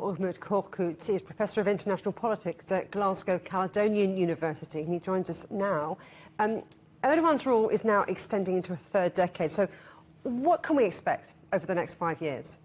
Umut Korkut is Professor of International Politics at Glasgow Caledonian University, and he joins us now. Erdogan's rule is now extending into a third decade, so what can we expect over the next 5 years?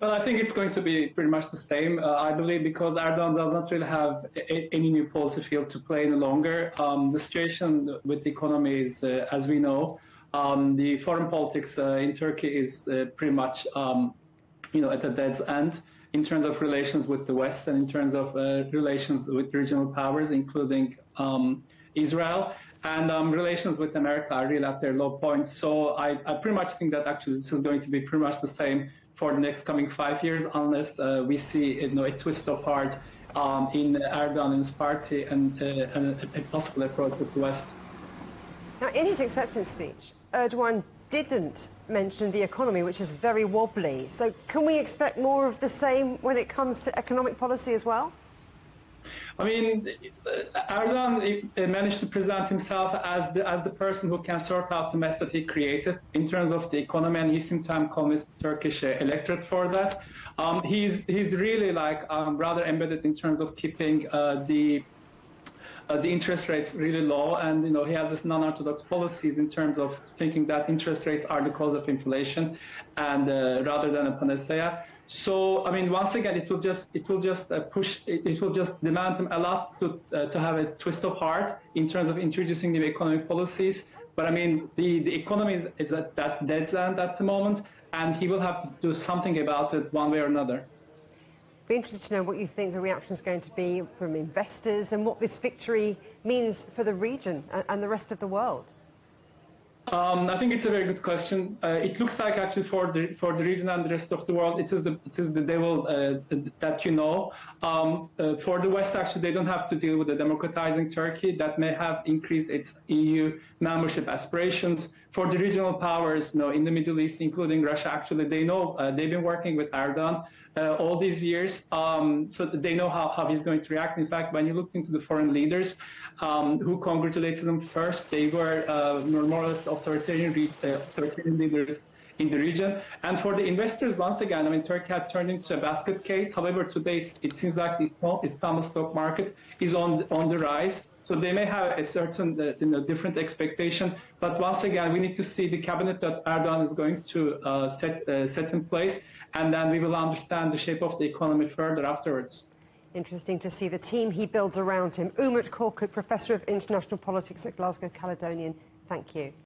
Well, I think it's going to be pretty much the same, I believe, because Erdogan does not really have any new policy field to play any longer. The situation with the economy is, as we know, the foreign politics in Turkey is pretty much, at a dead's end in terms of relations with the West and in terms of relations with regional powers, including Israel, and relations with America are really at their low point. So I pretty much think that actually this is going to be pretty much the same for the next coming 5 years, unless we see a twist of heart in Erdogan and his party and a possible approach with the West. Now, in his acceptance speech, Erdogan didn't mention the economy, which is very wobbly. So can we expect more of the same when it comes to economic policy as well? I mean, Erdogan managed to present himself as the person who can sort out the mess that he created in terms of the economy, and he seemed to have convinced the Turkish electorate for that. He's really rather embedded in terms of keeping the interest rates really low, and he has this non-orthodox policies in terms of thinking that interest rates are the cause of inflation, and rather than a panacea. So I mean, once again, it will just demand him a lot to have a twist of heart in terms of introducing new economic policies. But I mean, the economy is at that dead's end at the moment, and he will have to do something about it one way or another. Be interested to know what you think the reaction is going to be from investors and what this victory means for the region and the rest of the world. I think it's a very good question. It looks like actually for the region and the rest of the world, it is the devil that you know. For the West, actually, they don't have to deal with a democratizing Turkey that may have increased its EU membership aspirations. For the regional powers, in the Middle East, including Russia, actually, they know they've been working with Erdogan all these years, so they know how he's going to react. In fact, when you looked into the foreign leaders who congratulated him first, they were more or less authoritarian leaders in the region. And for the investors, once again, I mean, Turkey had turned into a basket case. However, today it seems like the Istanbul stock market is on the rise. So they may have a certain different expectation. But once again, we need to see the cabinet that Erdogan is going to set in place, and then we will understand the shape of the economy further afterwards. Interesting to see the team he builds around him. Umut Korkut, Professor of International Politics at Glasgow Caledonian. Thank you.